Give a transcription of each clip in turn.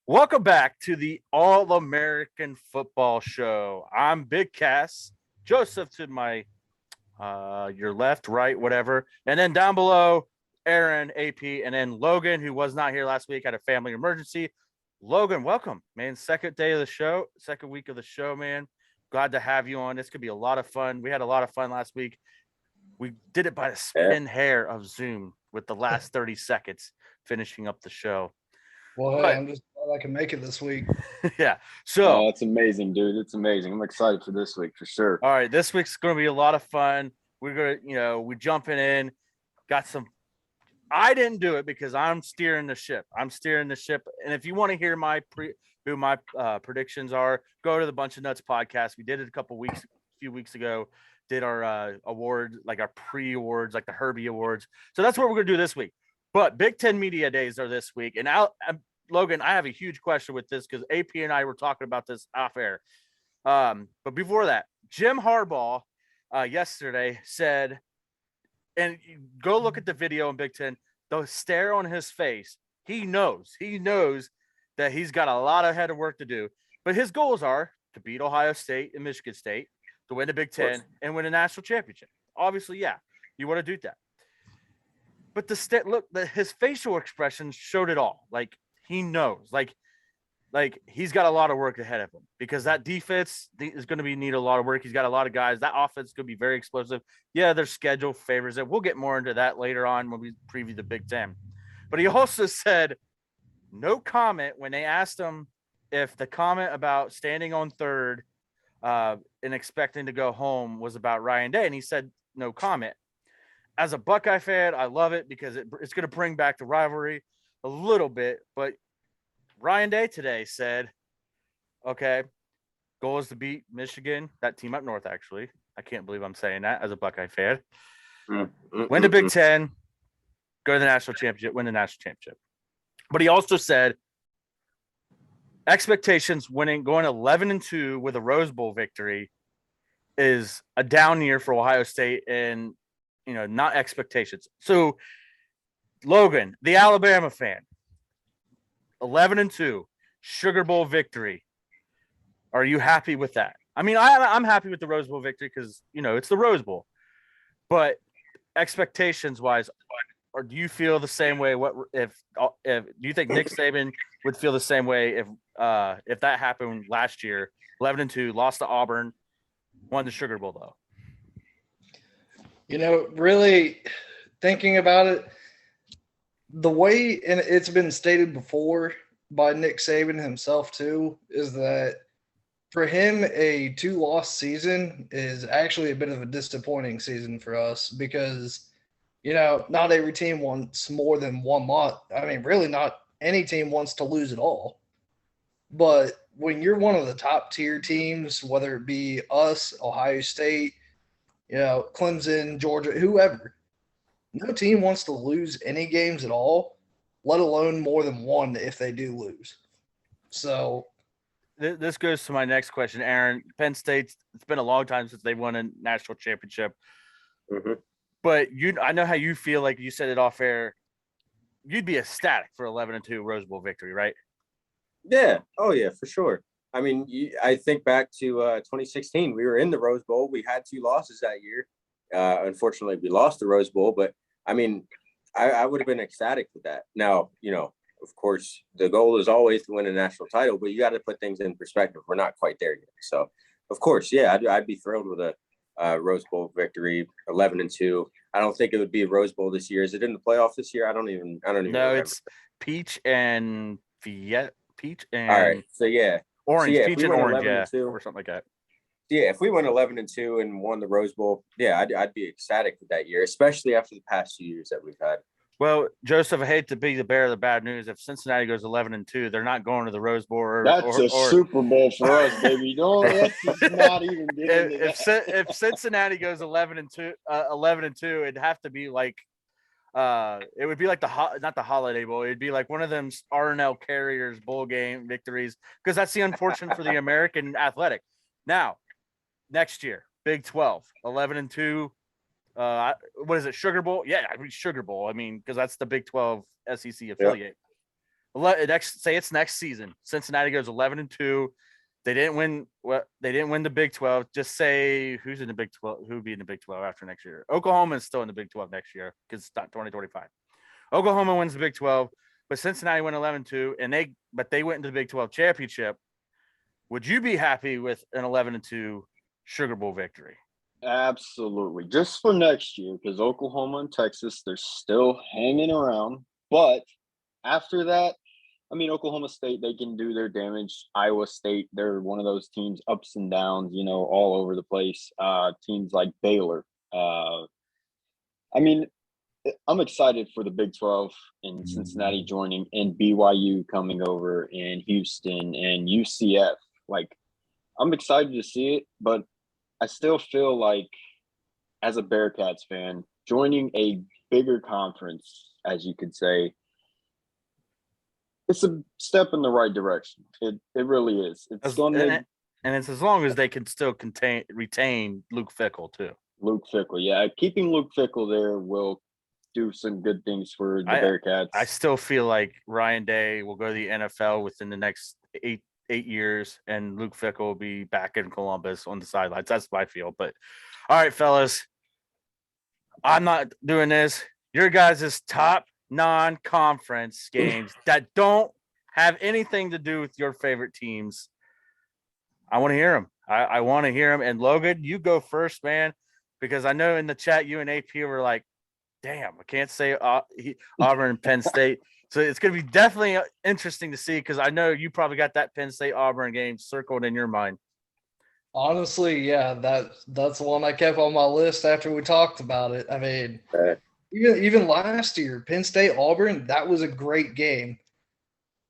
Welcome back to the All-American Football Show. I'm Big Cass, Joseph to my your left, right, whatever, and then down below, Aaron, AP, and then Logan, who was not here last week, had a family emergency. Logan, welcome, man. Second day of the show, second week of the show, man. Glad to have you on. This could be a lot of fun. We had a lot of fun last week. We did it by the spin hair of Zoom with the last 30 seconds finishing up the show. Well, hey, I'm just glad I can make it this week. Yeah. So it's amazing, dude. It's amazing. I'm excited for this week for sure. All right, this week's going to be a lot of fun. We're going to, we're jumping in. Got some. I didn't do it because I'm steering the ship. And if you want to hear who my predictions are, go to the Bunch of Nuts podcast. We did it a few weeks ago. Did our awards, like our pre-awards, like the Herbie Awards. So that's what we're going to do this week. But Big Ten Media Days are this week, and Logan, I have a huge question with this because AP and I were talking about this off air. But before that, Jim Harbaugh yesterday said, and go look at the video in Big Ten, the stare on his face. He knows that he's got a lot of head of work to do. But his goals are to beat Ohio State and Michigan State, to win the Big Ten, and win a national championship. Obviously, yeah, you want to do that. But his facial expressions showed it all. Like, he knows, like he's got a lot of work ahead of him because that defense is going to need a lot of work. He's got a lot of guys. That offense is going to be very explosive. Yeah, their schedule favors it. We'll get more into that later on when we preview the Big Ten. But he also said no comment when they asked him if the comment about standing on third and expecting to go home was about Ryan Day, and he said no comment. As a Buckeye fan, I love it because it's going to bring back the rivalry a little bit, but Ryan Day today said, okay, goal is to beat Michigan, that team up north, actually. I can't believe I'm saying that as a Buckeye fan. Win the Big Ten, go to the national championship, win the national championship. But he also said expectations going 11-2 with a Rose Bowl victory is a down year for Ohio State and, not expectations. So, Logan, the Alabama fan, 11-2, Sugar Bowl victory. Are you happy with that? I mean, I'm happy with the Rose Bowl victory because, it's the Rose Bowl. But expectations-wise, or do you feel the same way? Do you think Nick Saban would feel the same way if that happened last year? 11-2, lost to Auburn, won the Sugar Bowl though. Really thinking about it, the way, and it's been stated before by Nick Saban himself too, is that for him, a 2-loss season is actually a bit of a disappointing season for us because, not every team wants more than one loss. I mean, really not any team wants to lose at all. But when you're one of the top tier teams, whether it be us, Ohio State, Clemson, Georgia, whoever, no team wants to lose any games at all, let alone more than one if they do lose. So this goes to my next question, Aaron. Penn State, it's been a long time since they won a national championship. Mm-hmm. But I know how you feel, like you said it off air. You'd be ecstatic for 11-2 Rose Bowl victory, right? Yeah. Oh, yeah, for sure. I mean, I think back to 2016. We were in the Rose Bowl. We had 2 losses that year. Unfortunately, we lost the Rose Bowl. But, I mean, I would have been ecstatic with that. Now, of course, the goal is always to win a national title, but you got to put things in perspective. We're not quite there yet. So, of course, yeah, I'd be thrilled with a Rose Bowl victory, 11-2. I don't think it would be a Rose Bowl this year. Is it in the playoff this year? I don't even. No, remember. It's peach and all right. So yeah, orange, so, yeah, peach and orange, yeah, or something like that. Yeah, if we went 11-2 and won the Rose Bowl, yeah, I'd be ecstatic with that year, especially after the past 2 years that we've had. Well, Joseph, I hate to be the bearer of the bad news. If Cincinnati goes 11-2, they're not going to the Rose Bowl. That's a Super Bowl for us, baby. Let's not even get into that. If Cincinnati goes 11-2, it'd have to be like it would be like not the Holiday Bowl. It'd be like one of them R&L Carriers bowl game victories because that's the unfortunate for the American Athletic. Now, next year, Big 12, 11-2. What is it? Sugar Bowl? Yeah, I mean Sugar Bowl. I mean, because that's the Big 12 SEC affiliate. next season. Cincinnati goes 11-2. They didn't win. They didn't win the Big 12. Just say who's in the Big 12. Who would be in the Big 12 after next year? Oklahoma is still in the Big 12 next year because it's not 2025. Oklahoma wins the Big 12, but Cincinnati went 11-2, and they went into the Big 12 championship. Would you be happy with an 11-2 Sugar Bowl victory? Absolutely. Just for next year, because Oklahoma and Texas, they're still hanging around. But after that, I mean, Oklahoma State, they can do their damage. Iowa State, they're one of those teams, ups and downs, all over the place. Teams like Baylor. I mean, I'm excited for the Big 12 and Cincinnati joining, and BYU coming over, and Houston and UCF. Like, I'm excited to see it, but I still feel like, as a Bearcats fan, joining a bigger conference, as you could say, it's a step in the right direction. It really is. It's going to, and it's as long as they can still retain Luke Fickell too. Luke Fickell, yeah, keeping Luke Fickell there will do some good things for the Bearcats. I still feel like Ryan Day will go to the NFL within the next eight years, and Luke Fickell will be back in Columbus on the sidelines. That's my feel. But all right, fellas, I'm not doing this. Your guys' top non-conference games that don't have anything to do with your favorite teams. I want to hear them. I want to hear them. And Logan, you go first, man, because I know in the chat you and AP were like, damn, I can't say Auburn and Penn State. So it's going to be definitely interesting to see, because I know you probably got that Penn State Auburn game circled in your mind. Honestly, yeah, that's the one I kept on my list after we talked about it. I mean, even last year, Penn State Auburn, that was a great game.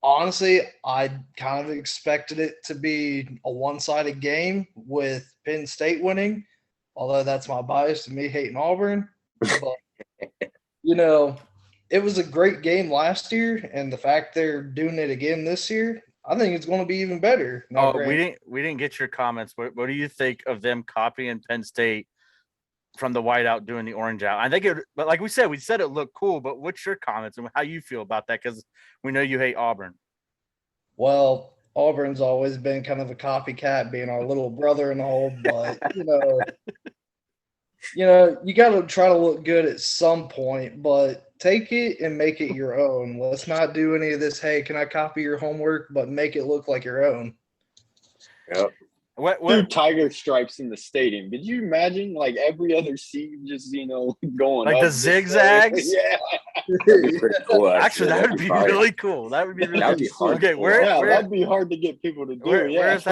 Honestly, I kind of expected it to be a one-sided game with Penn State winning, although that's my bias to me hating Auburn. But, it was a great game last year, and the fact they're doing it again this year, I think it's going to be even better. We didn't get your comments. What do you think of them copying Penn State from the whiteout doing the orange out? I think but like we said it looked cool. But what's your comments and how you feel about that? Because we know you hate Auburn. Well, Auburn's always been kind of a copycat, being our little brother and all, but you got to try to look good at some point, but take it and make it your own. Let's not do any of this, hey, can I copy your homework, but make it look like your own. Yep. What tiger stripes in the stadium? Could you imagine, like, every other seat just, going like the zigzags? Yeah. That'd be pretty cool. Actually, that would be really cool. That would be really cool. Okay, that'd be hard to get people to do. Where's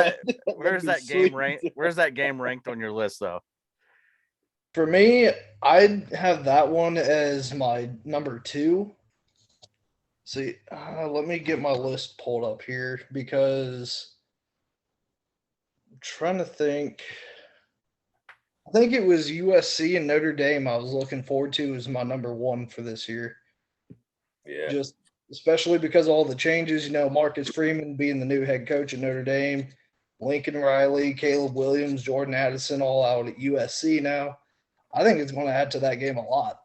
that game ranked? Where's that game ranked on your list, though? For me, I'd have that one as my number 2. See, let me get my list pulled up here, because I'm trying to think. I think it was USC and Notre Dame I was looking forward to as my number 1 for this year. Yeah. Just especially because of all the changes, Marcus Freeman being the new head coach at Notre Dame, Lincoln Riley, Caleb Williams, Jordan Addison all out at USC now. I think it's going to add to that game a lot.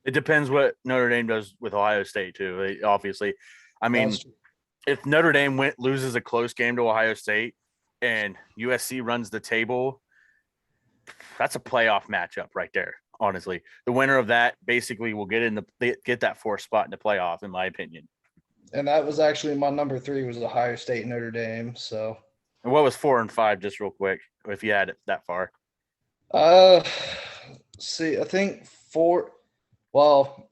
It depends what Notre Dame does with Ohio State, too. Obviously, I mean, if Notre Dame loses a close game to Ohio State and USC runs the table, that's a playoff matchup right there. Honestly, the winner of that basically will get that 4th spot in the playoff, in my opinion. And that was actually my number 3 was Ohio State and Notre Dame. So, and what was 4 and 5, just real quick, if you had it that far? See, I think 4. Well,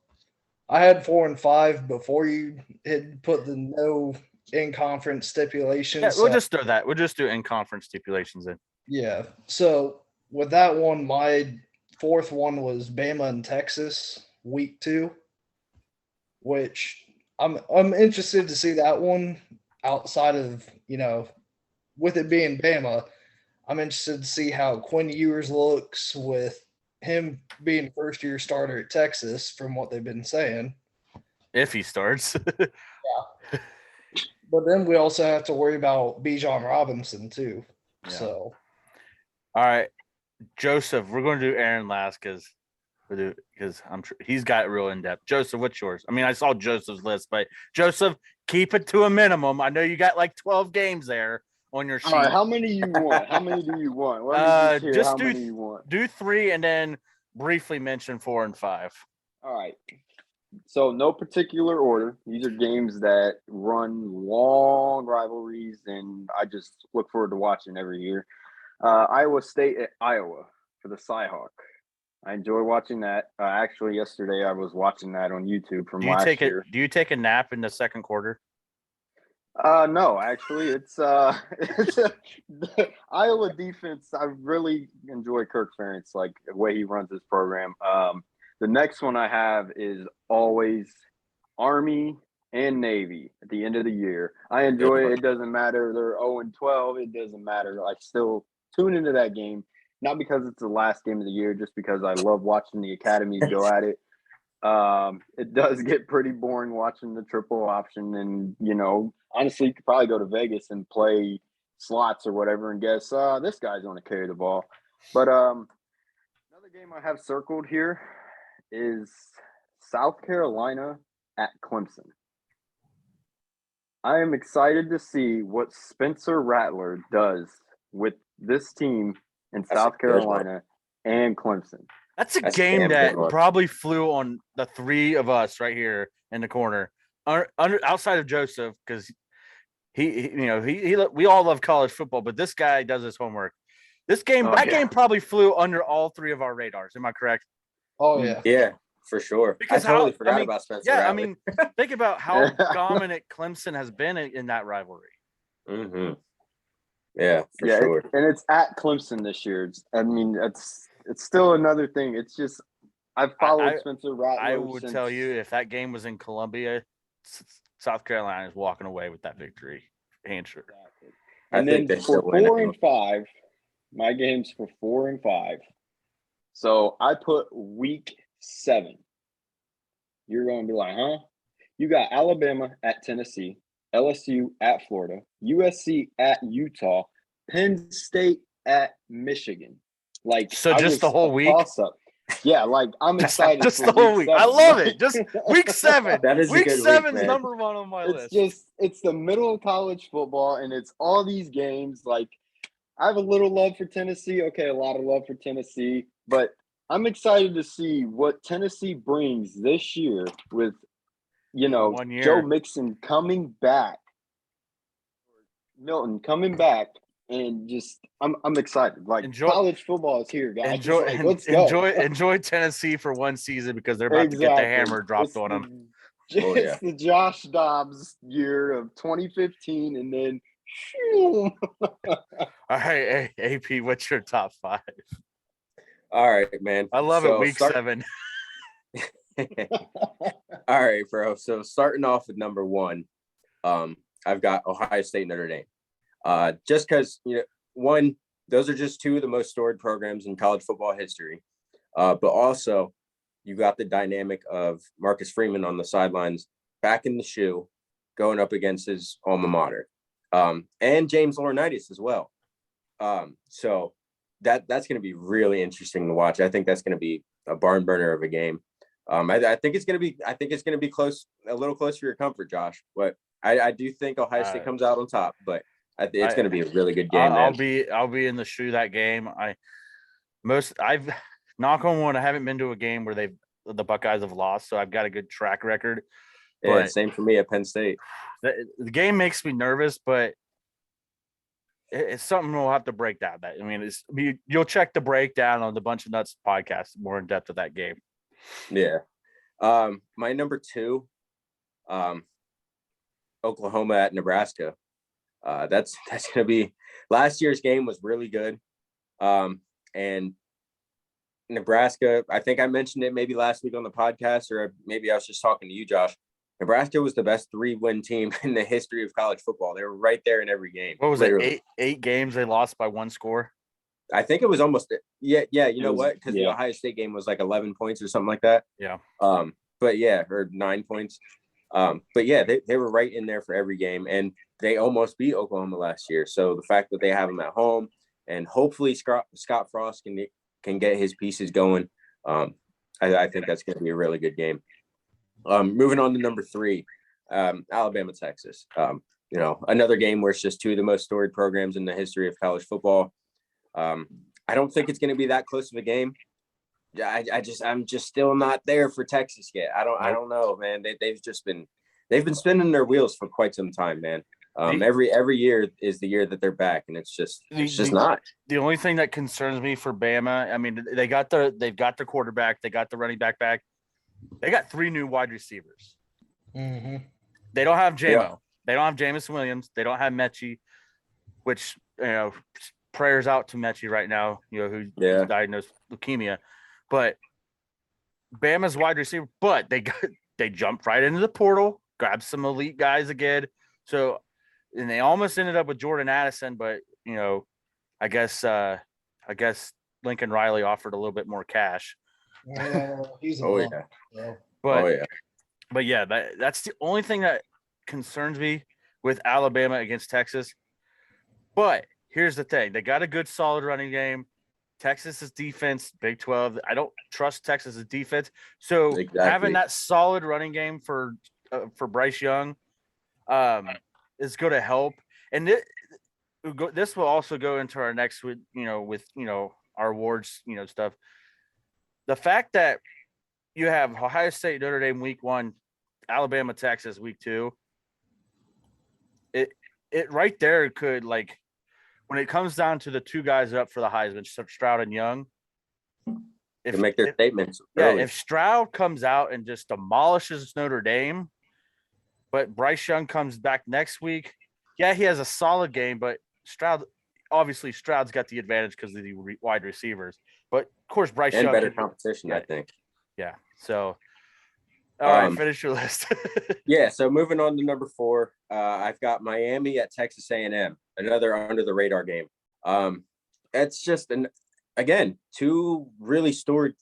I had 4 and 5 before you had put the no in-conference stipulations. Yeah, we'll just throw that. We'll just do in-conference stipulations in. Yeah. So with that one, my 4th one was Bama and Texas, week 2, which I'm interested to see that one outside of, with it being Bama. I'm interested to see how Quinn Ewers looks with him being first-year starter at Texas, from what they've been saying. If he starts. Yeah. But then we also have to worry about Bijan Robinson, too. Yeah. So. All right. Joseph, we're going to do Aaron last because because I'm sure he's got real in depth. Joseph, what's yours? I mean, I saw Joseph's list, but Joseph, keep it to a minimum. I know you got like 12 games there on your sheet. All right, how many you want? How many do you want? Let me just hear how many you want. Do 3 and then briefly mention 4 and 5. All right. So no particular order. These are games that run long rivalries, and I just look forward to watching every year. Iowa State at Iowa for the Cyhawk. I enjoy watching that. Actually, yesterday I was watching that on YouTube from last year. Do you take a nap in the second quarter? No, actually, it's the Iowa defense. I really enjoy Kirk Ferentz, like the way he runs his program. The next one I have is always Army and Navy at the end of the year. I enjoy it. It doesn't matter. They're 0-12. It doesn't matter. I still tune into that game, not because it's the last game of the year, just because I love watching the academies go at it. It does get pretty boring watching the triple option, and honestly, you could probably go to Vegas and play slots or whatever and guess this guy's going to carry the ball. But another game I have circled here is South Carolina at Clemson. I am excited to see what Spencer Rattler does with this team in South Carolina and Clemson. That's a game that probably flew on the 3 of us right here in the corner, outside of Joseph, because we all love college football, but this guy does his homework. That game probably flew under all 3 of our radars. Am I correct? Oh yeah, yeah, for sure. Because I totally forgot about Spencer. Yeah, Rattler. I mean, think about how dominant Clemson has been in that rivalry. Mm-hmm. Yeah, for sure. And it's at Clemson this year. It's still another thing. It's just I've followed Spencer Rattler. I would tell you, if that game was in Columbia, South Carolina is walking away with that victory. Exactly. And then for 4 and 5, my games for 4 and 5. So I put week 7. You're going to be like, huh? You got Alabama at Tennessee, LSU at Florida, USC at Utah, Penn State at Michigan. So just the whole week? Yeah, I'm excited. Just the whole week. 7. I love it. Just week 7. That is week 7's week, number 1 on my list. It's the middle of college football, and it's all these games. I have a little love for Tennessee. Okay, a lot of love for Tennessee, but I'm excited to see what Tennessee brings this year with, Joe Mixon coming back, Milton coming back, and just I'm excited. College football is here, guys. Let's go. Enjoy Tennessee for one season because they're about to get the hammer dropped on them. It's the Josh Dobbs year of 2015, and then. All right, AP, what's your top 5? All right, man. I love it. Week 7. All right, bro. So starting off with number 1, I've got Ohio State, Notre Dame. Just because, one, those are just 2 of the most storied programs in college football history. But also, you got the dynamic of Marcus Freeman on the sidelines, back in the shoe, going up against his alma mater. And James Laurinaitis as well. So that's going to be really interesting to watch. I think that's going to be a barn burner of a game. I think it's going to be close, a little close for your comfort, Josh. But I do think Ohio State comes out on top. But it's going to be a really good game. I'll be in the shoe that game. I've knock on wood, I haven't been to a game where the Buckeyes have lost, so I've got a good track record. Yeah, same for me at Penn State. The game makes me nervous, but it's something we'll have to break down. You'll check the breakdown on the Bunch of Nuts podcast more in depth of that game. Yeah. My number 2, Oklahoma at Nebraska. That's going to be – last year's game was really good. And Nebraska, I think I mentioned it maybe last week on the podcast, or maybe I was just talking to you, Josh. Nebraska was the best 3-win team in the history of college football. They were right there in every game. What was it? 8 games they lost by 1 score? I think it was almost yeah. You know what? Because the Ohio State game was 11 points or something like that. Yeah. But yeah, or 9 points. But yeah, they were right in there for every game, and they almost beat Oklahoma last year. So the fact that they have them at home, and hopefully Scott Frost can get his pieces going. I think that's going to be a really good game. Moving on to number 3, Alabama, Texas. Another game where it's just two of the most storied programs in the history of college football. I don't think it's going to be that close of a game. I'm just still not there for Texas yet. I don't know, man. They've been spinning their wheels for quite some time, man. Every year is the year that they're back, and it's just not. The only thing that concerns me for Bama, I mean, they've got the quarterback, they got the running back. They got 3 new wide receivers. Mm-hmm. They don't have JMO. Yeah. They don't have Jameson Williams. They don't have Mechie, which, prayers out to Mechie right now, who's diagnosed with leukemia. But Bama's wide receiver, but they jumped right into the portal, grabbed some elite guys again. So, and they almost ended up with Jordan Addison, but I guess Lincoln Riley offered a little bit more cash. He's But yeah, that's the only thing that concerns me with Alabama against Texas. But here's the thing: they got a good, solid running game. Texas's defense, Big 12. I don't trust Texas's defense. So having that solid running game for Bryce Young is going to help. And this will also go into our next week, with our awards, stuff. The fact that you have Ohio State, Notre Dame week 1, Alabama, Texas week 2. It right there could, like, when it comes down to the 2 guys up for the Heisman, Stroud and Young, to make their statements. Yeah, if Stroud comes out and just demolishes Notre Dame, but Bryce Young comes back next week, yeah, he has a solid game, but Stroud's got the advantage because of the wide receivers. But of course, Bryce Young better competition, I think. Yeah. So, all right, finish your list. Yeah. So moving on to number 4, I've got Miami at Texas A&M, another under the radar game. It's just again 2 really storied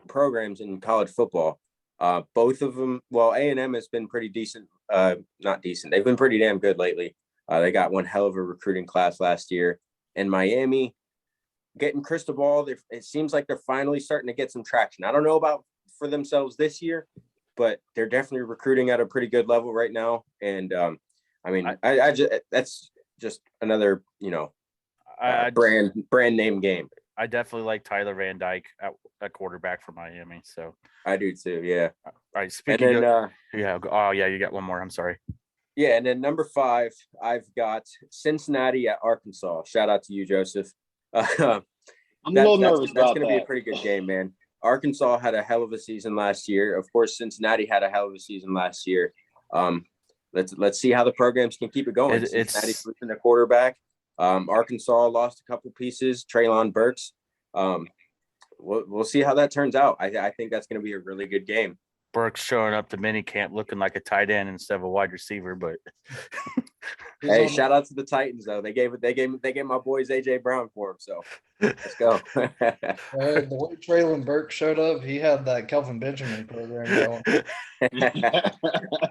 programs in college football. Both of them, well, A&M has been pretty decent. Not decent. They've been pretty damn good lately. They got one hell of a recruiting class last year. And Miami, getting Cristobal, it seems like they're finally starting to get some traction. I don't know about for themselves this year, but they're definitely recruiting at a pretty good level right now. And I just that's just another brand name game. I definitely like Tyler Van Dyke at quarterback for Miami. So I do too. Yeah. All right. Speaking of, you got one more. I'm sorry. Yeah, and then number 5, I've got Cincinnati at Arkansas. Shout out to you, Joseph. I'm a little nervous about that. That's going to be a pretty good game, man. Arkansas had a hell of a season last year. Of course, Cincinnati had a hell of a season last year. Let's see how the programs can keep it going. Cincinnati's losing a quarterback. Arkansas lost a couple pieces. Treylon Burks. We'll see how that turns out. I think that's going to be a really good game. Burks showing up to mini camp looking like a tight end instead of a wide receiver, but hey, shout out to the Titans though. They gave my boys AJ Brown for him. So let's go. The way Treylon Burks showed up, he had that Kelvin Benjamin program going.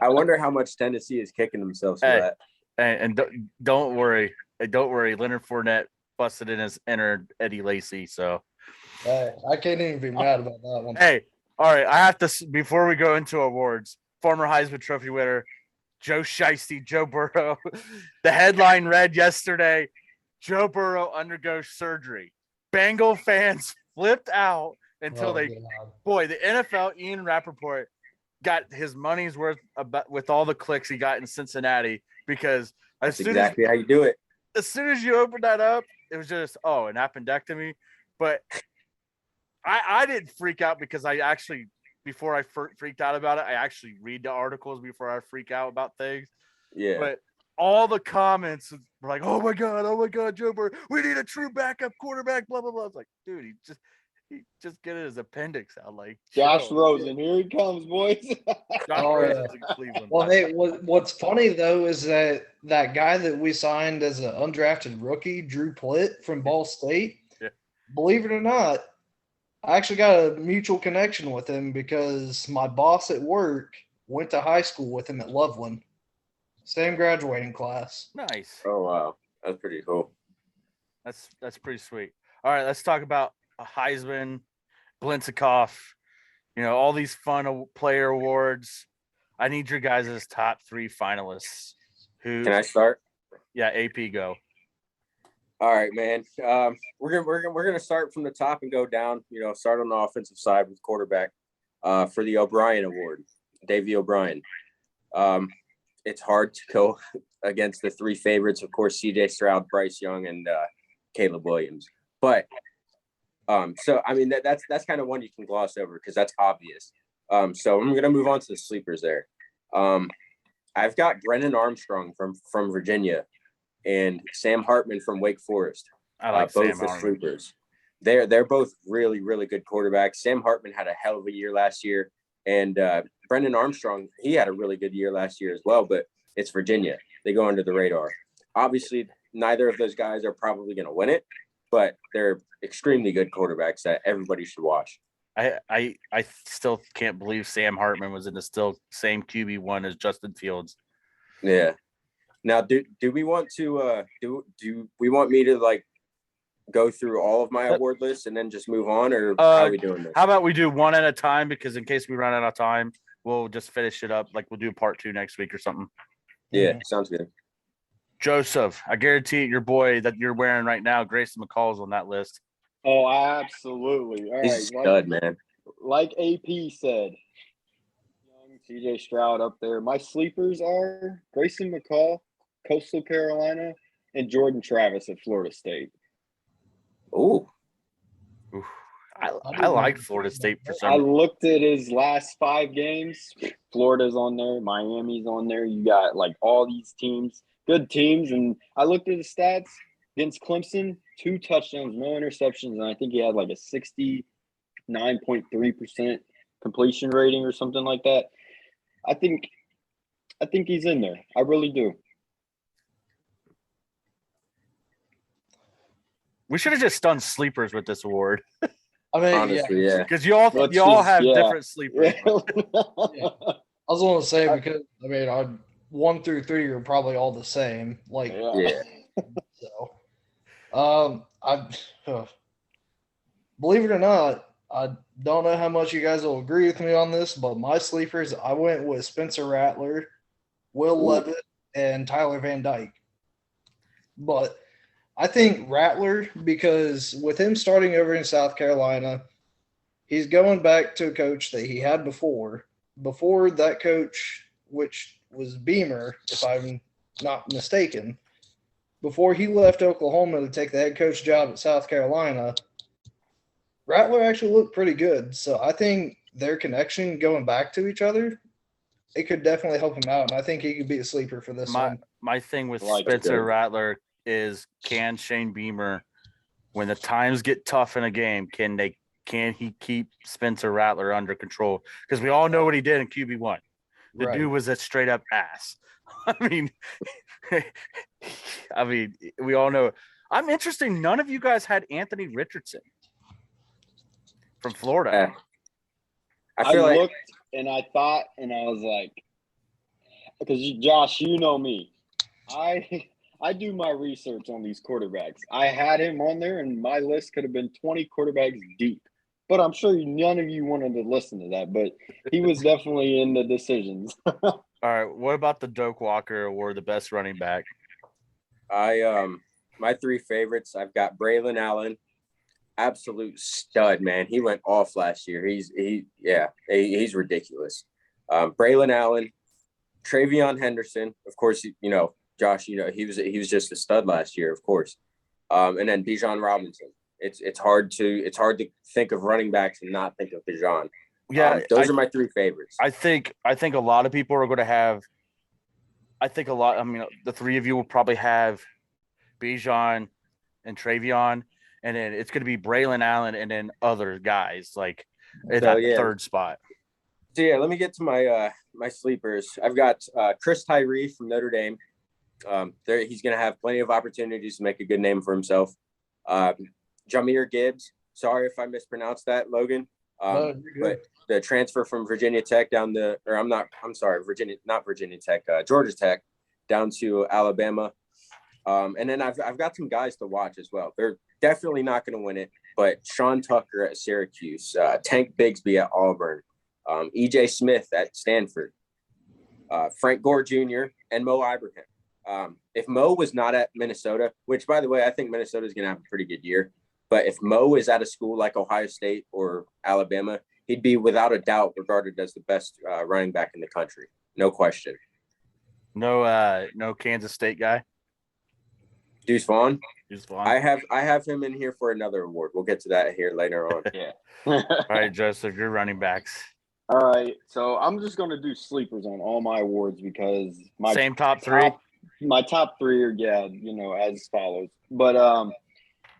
I wonder how much Tennessee is kicking themselves for that. And don't worry, Leonard Fournette busted in his inner Eddie Lacy. So I can't even be mad about that one. Hey. All right, I have to, before we go into awards, former Heisman Trophy winner, Joe Shiesty, Joe Burrow. The headline read yesterday, Joe Burrow undergoes surgery. Bengal fans flipped out until the NFL, Ian Rappaport, got his money's worth with all the clicks he got in Cincinnati, because that's exactly how you do it. As soon as you open that up, it was just, an appendectomy. But I didn't freak out because I actually, before I freaked out about it, I actually read the articles before I freak out about things. Yeah. But all the comments were like, oh my God, Joe Burrow, we need a true backup quarterback, blah, blah, blah. It's like, dude, he just get his appendix out. Like, Josh Rosen, here he comes, boys. Josh Rosen's in Cleveland. Well, hey, what's funny though is that guy that we signed as an undrafted rookie, Drew Plitt from Ball State, believe it or not, I actually got a mutual connection with him because my boss at work went to high school with him at Loveland. Same graduating class. Nice. Oh, wow. That's pretty cool. That's pretty sweet. All right, let's talk about a Heisman, Blintikoff, all these fun player awards. I need your guys' top 3 finalists. Who? Can I start? Yeah, AP go. All right, man. We're gonna start from the top and go down. Start on the offensive side with quarterback. For the O'Brien Award, Davey O'Brien. It's hard to go against the 3 favorites, of course, C.J. Stroud, Bryce Young, and Caleb Williams. But so I mean that's kind of one you can gloss over because that's obvious. So I'm gonna move on to the sleepers there. I've got Brennan Armstrong from Virginia and Sam Hartman from Wake Forest. I like both Sam the Hartman. sleepers. They're both really, really good quarterbacks. Sam Hartman had a hell of a year last year, and Brendan Armstrong, he had a really good year last year as well, but it's Virginia. They go under the radar. Obviously, neither of those guys are probably going to win it, but they're extremely good quarterbacks that everybody should watch. I still can't believe Sam Hartman was in the still same QB1 as Justin Fields. Yeah. Now, do we want to do we want me to like go through all of my award lists and then just move on, or how are we doing this? How about we do one at a time, because in case we run out of time, we'll just finish it up. Like we'll do part 2 next week or something. Yeah, sounds good. Joseph, I guarantee your boy that you're wearing right now, Grayson McCall's on that list. Oh, absolutely. All He's a stud, man. Like AP said, young CJ Stroud up there. My sleepers are Grayson McCall, Coastal Carolina, and Jordan Travis at Florida State. Ooh. I like Florida State for some I reason. looked at his last 5 games. Florida's on there. Miami's on there. You got like all these teams, good teams. And I looked at his stats against Clemson, 2 touchdowns, no interceptions. And I think he had like a 69.3% completion rating or something like that. I think he's in there. I really do. We should have just done sleepers with this award. I mean, Honestly, yeah. Because you all have different sleepers. I was going to say, because I mean, 1 through 3 are probably all the same. Like, Yeah. so, believe it or not, I don't know how much you guys will agree with me on this, but my sleepers, I went with Spencer Rattler, Will Levitt, and Tyler Van Dyke. But I think Rattler, because with him starting over in South Carolina, he's going back to a coach that he had before. Before that coach, which was Beamer, if I'm not mistaken, before he left Oklahoma to take the head coach job at South Carolina, Rattler actually looked pretty good. So I think their connection going back to each other, it could definitely help him out. And I think he could be a sleeper for this one. My thing with Like Spencer it. Rattler is, can Shane Beamer, when the times get tough in a game, can he keep Spencer Rattler under control? Because we all know what he did in QB1. The Right. dude was a straight up ass. I mean, we all know. I'm interested. None of you guys had Anthony Richardson from Florida. I feel like looked and I thought, and I was like, because Josh, you know me, I do my research on these quarterbacks. I had him on there, and my list could have been 20 quarterbacks deep. But I'm sure none of you wanted to listen to that. But he was definitely in the decisions. All right. What about the Doak Walker Award, the best running back? My 3 favorites, I've got Braylon Allen, absolute stud, man. He went off last year. He's ridiculous. Braylon Allen, Travion Henderson, of course, Josh, he was just a stud last year, of course. And then Bijan Robinson. It's hard to think of running backs and not think of Bijan. Yeah, those are my 3 favorites. I think a lot of people are going to have. The 3 of you will probably have Bijan and Travion, and then it's going to be Braylon Allen and then other guys like in that 3rd spot. So yeah, let me get to my my sleepers. I've got Chris Tyree from Notre Dame. He's going to have plenty of opportunities to make a good name for himself. Jahmyr Gibbs. Sorry if I mispronounced that, Logan. But the transfer from Virginia Tech Georgia Tech down to Alabama. And then I've got some guys to watch as well. They're definitely not going to win it, but Sean Tucker at Syracuse, Tank Bigsby at Auburn, E.J. Smith at Stanford, Frank Gore Jr., and Mo Ibrahim. If Mo was not at Minnesota, which, by the way, I think Minnesota is going to have a pretty good year, but if Mo is at a school like Ohio State or Alabama, he'd be without a doubt regarded as the best running back in the country. No question. No Kansas State guy. Deuce Vaughn. Deuce Vaughn. I have him in here for another award. We'll get to that here later on. Yeah. All right, Joseph, your running backs. All right. So I'm just going to do sleepers on all my awards because my Same top three. My top three are, as follows. But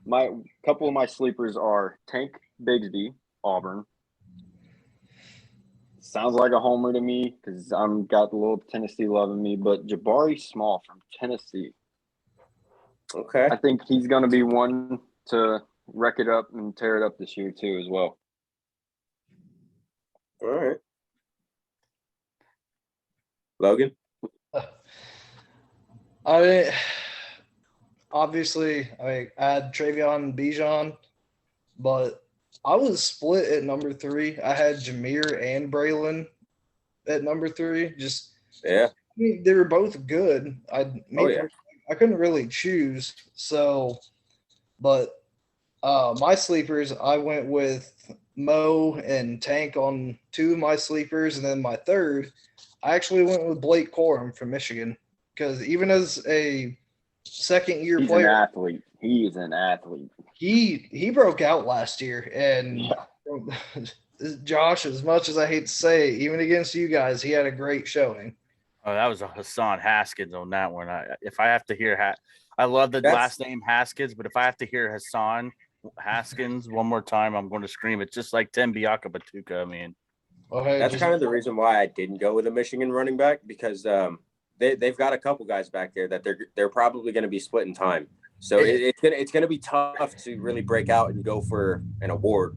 my couple of my sleepers are Tank Bigsby, Auburn. Sounds like a homer to me because I'm got a little Tennessee love in me, but Jabari Small from Tennessee. Okay. I think he's going to be one to wreck it up and tear it up this year too as well. All right. Logan? Obviously, I had Travion and Bijan, but I was split at number 3. I had Jameer and Braylon at number 3. Yeah. I mean, they were both good. I couldn't really choose. So, but my sleepers, I went with Mo and Tank on 2 of my sleepers, and then my third, I actually went with Blake Quorum from Michigan because even as a second-year player, an athlete. He is an athlete. He broke out last year, and Josh, as much as I hate to say, even against you guys, he had a great showing. Oh, that was a Hassan Haskins on that one. If I have to hear, I love the last name Haskins, but if I have to hear Hassan Haskins one more time, I'm going to scream it, just like Tim Biaka-Batuka. I mean, that's kind of the reason why I didn't go with a Michigan running back because they've got a couple guys back there that they're probably going to be splitting time. So it's gonna be tough to really break out and go for an award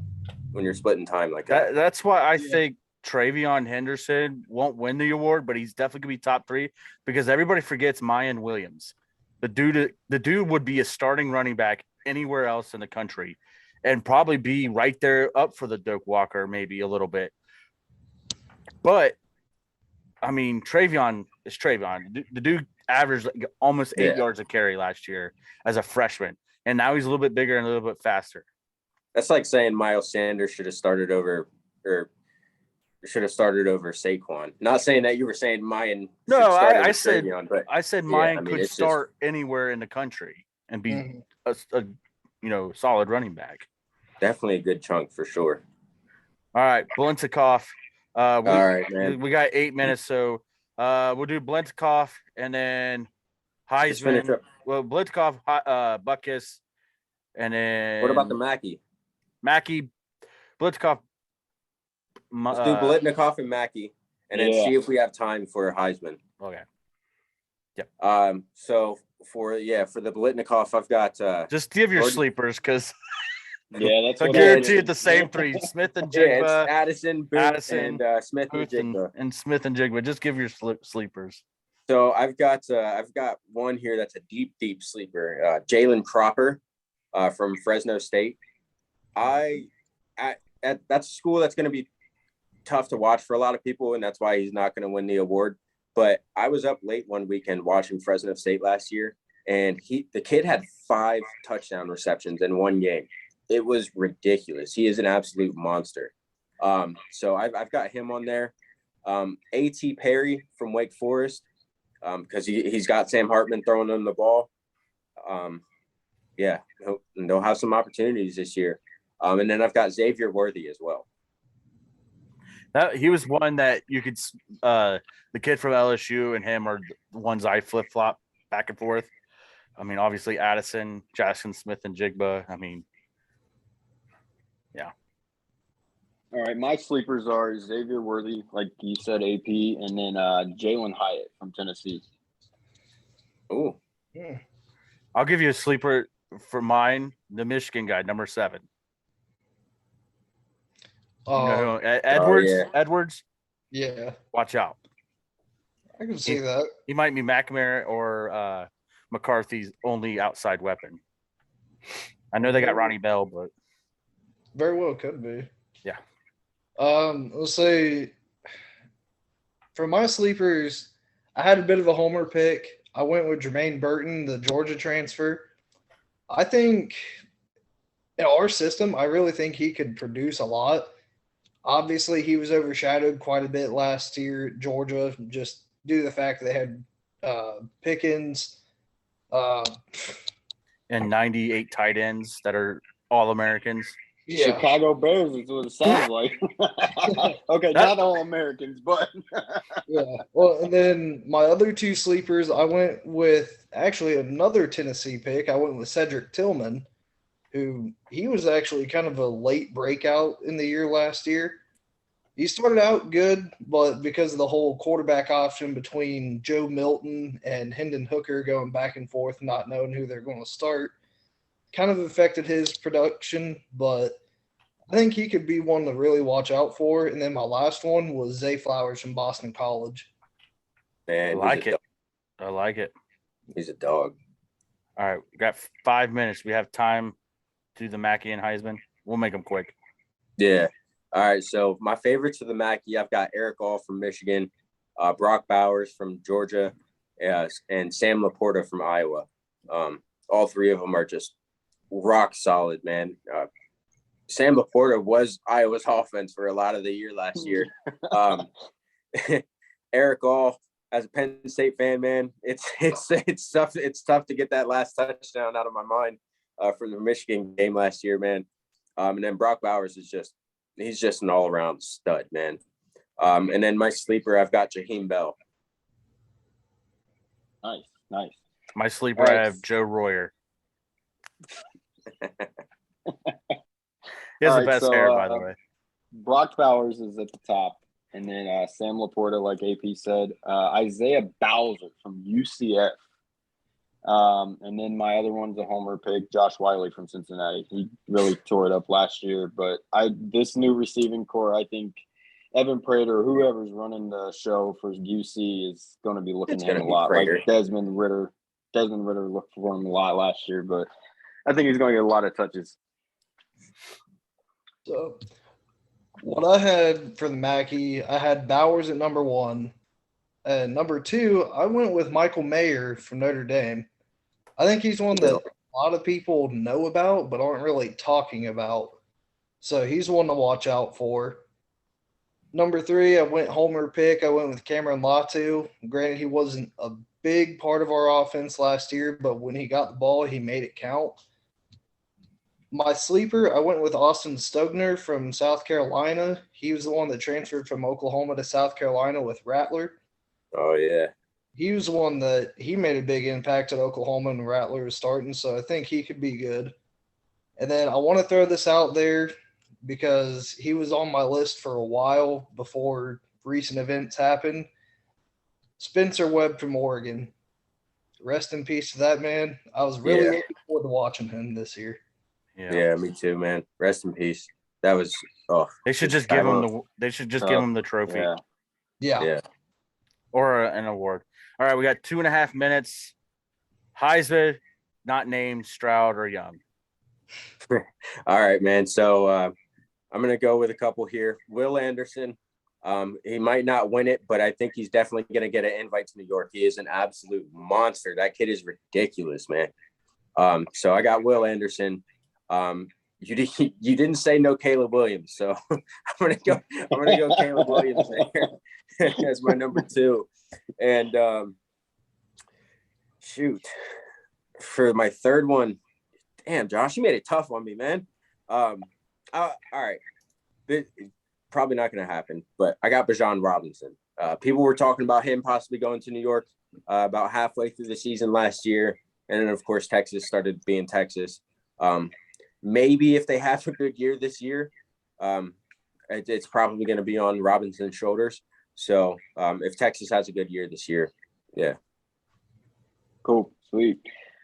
when you're splitting time like that. That's why I think Travion Henderson won't win the award, but he's definitely gonna be top 3 because everybody forgets Mayan Williams. The dude would be a starting running back anywhere else in the country, and probably be right there up for the Doak Walker maybe a little bit. But I mean, Travion is Travion. The dude averaged almost 8 yards a carry last year as a freshman, and now he's a little bit bigger and a little bit faster. That's like saying Miles Sanders should have started over Saquon. Not saying that you were saying Mayan. No, I said Travion, but I said Mayan could start anywhere in the country and be a solid running back. Definitely a good chunk for sure. All right, Blintikoff. All right, man. We got 8 minutes, so we'll do Blintikoff and then Heisman. Well, Blintikoff, Buckus, and then what about the Mackey? Blintikoff. Let's do Blitnikoff and Mackey, and then see if we have time for Heisman. Okay. Yep. So for the Blitnikoff, I've got just give your sleepers because that's I guarantee it the same 3: Smith and Jigba, Addison, Booth, and Smith Booth and Jigba. and Smith and Jigba. Just give your sleepers. So I've got one here that's a deep sleeper. Jalen Cropper from Fresno State. That's a school that's going to be tough to watch for a lot of people, and that's why he's not going to win the award. But I was up late one weekend watching Fresno State last year, and the kid had 5 touchdown receptions in one game. It was ridiculous. He is an absolute monster. So I've got him on there. A.T. Perry from Wake Forest, because he's got Sam Hartman throwing him the ball. They'll have some opportunities this year. And then I've got Xavier Worthy as well. He was one that you could the kid from LSU and him are the ones I flip-flop back and forth. I mean, obviously Addison, Jackson Smith, and Jigba. I mean, yeah. All right, my sleepers are Xavier Worthy, like you said, AP, and then Jalen Hyatt from Tennessee. Oh. Yeah. I'll give you a sleeper for mine, the Michigan guy, number 7. Edwards. Edwards. Yeah. Watch out. I can see that. He might be McNamara or McCarthy's only outside weapon. I know they got Ronnie Bell, but Very well could be. Yeah. Let's say for my sleepers, I had a bit of a homer pick. I went with Jermaine Burton, the Georgia transfer. I think in our system, I really think he could produce a lot. Obviously, he was overshadowed quite a bit last year at Georgia, just due to the fact that they had Pickens. Uh, And 98 tight ends that are all Americans. yeah, Chicago Bears is what it sounds like. Okay, not all Americans, but yeah. Well, and then my other two sleepers, I went with actually another Tennessee pick. I went with Cedric Tillman, who he was actually kind of a late breakout in the year last year. He started out good, but because of the whole quarterback option between Joe Milton and Hendon Hooker going back and forth, not knowing who they're going to start, kind of affected his production. But I think he could be one to really watch out for. And then my last one was Zay Flowers from Boston College. Man, I like it. I like it. He's a dog. All right, we got 5 minutes. We have time to do the Mackey and Heisman. We'll make them quick. Yeah. All right. So my favorites for the Mackey, I've got Eric All from Michigan, Brock Bowers from Georgia, and Sam Laporta from Iowa. All three of them are just rock solid, man. Sam Laporta was Iowa's offense for a lot of the year last year. Eric All, as a Penn State fan, man, it's tough. It's tough to get that last touchdown out of my mind from the Michigan game last year, man. And then Brock Bowers he's just an all around stud, man. And then my sleeper, I've got Jaheim Bell. Nice. My sleeper, All right. I have Joe Royer. He has All the right, best so, hair, by the way. Brock Bowers is at the top, and then Sam Laporta, like AP said, Isaiah Bowser from UCF. And then my other one's a homer pick, Josh Wiley from Cincinnati. He really tore it up last year, but this new receiving core, I think Evan Prater, whoever's running the show for UC, is going to be looking at him a lot. Prater. Like Desmond Ritter looked for him a lot last year, but I think he's going to get a lot of touches. So what I had for the Mackey, I had Bowers at number 1. And number 2, I went with Michael Mayer from Notre Dame. I think he's one that a lot of people know about but aren't really talking about. So he's one to watch out for. Number 3, I went homer pick. I went with Cameron Latu. Granted, he wasn't a big part of our offense last year, but when he got the ball, he made it count. My sleeper, I went with Austin Stogner from South Carolina. He was the one that transferred from Oklahoma to South Carolina with Rattler. Oh, yeah. He was the one that he made a big impact at Oklahoma when Rattler was starting, so I think he could be good. And then I want to throw this out there because he was on my list for a while before recent events happened. Spencer Webb from Oregon. Rest in peace to that man. I was really looking forward to watching him this year. Yeah, me too, man. Rest in peace. That was They should just give him the trophy. Yeah. Or an award. All right, we got 2.5 minutes. Heisman, not named Stroud or Young. All right, man. So I'm gonna go with a couple here. Will Anderson. He might not win it, but I think he's definitely gonna get an invite to New York. He is an absolute monster. That kid is ridiculous, man. So I got Will Anderson. You didn't say no Caleb Williams, so I'm gonna go Caleb Williams there as my number 2. And shoot, for my third one, damn, Josh, you made it tough on me, man. All right, probably not gonna happen, but I got Bijan Robinson. People were talking about him possibly going to New York about halfway through the season last year, and then of course Texas started being Texas. Maybe if they have a good year this year, it's probably going to be on Robinson's shoulders. So if Texas has a good year this year, yeah. Cool. Sweet.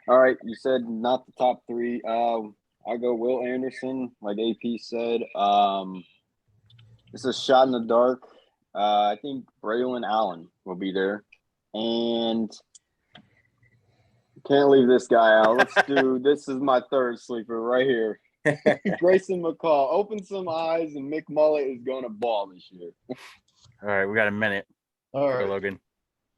All right. You said not the top 3. I go Will Anderson, like AP said. It's a shot in the dark. I think Braylon Allen will be there. And can't leave this guy out. Let's do – this is my third sleeper right here. Grayson McCall, open some eyes, and Mick Mullet is going to ball this year. All right, we got a minute. All Go, right. Logan.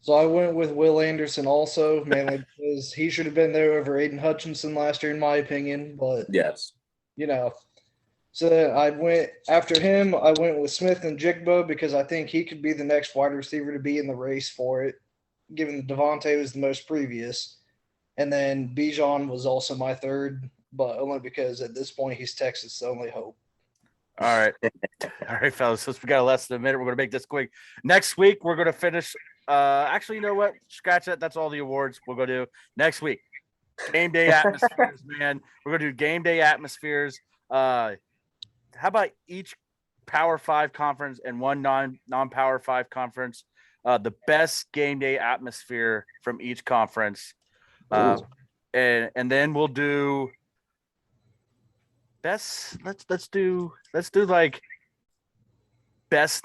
So I went with Will Anderson also, mainly because he should have been there over Aiden Hutchinson last year, in my opinion. But Yes. you know, so then I went after him. I went with Smith and Jigba because I think he could be the next wide receiver to be in the race for it, given that Devontae was the most previous. And then Bijan was also my third, but only because at this point he's Texas' only hope. All right. All right, fellas. Since we got less than a minute, we're going to make this quick. Next week, we're going to finish. Actually, you know what? Scratch that. That's all the awards we'll go do next week. Game day atmospheres, man. We're going to do game day atmospheres. How about each Power 5 conference and one non-Power 5 conference? The best game day atmosphere from each conference. And then we'll do best. Let's do like best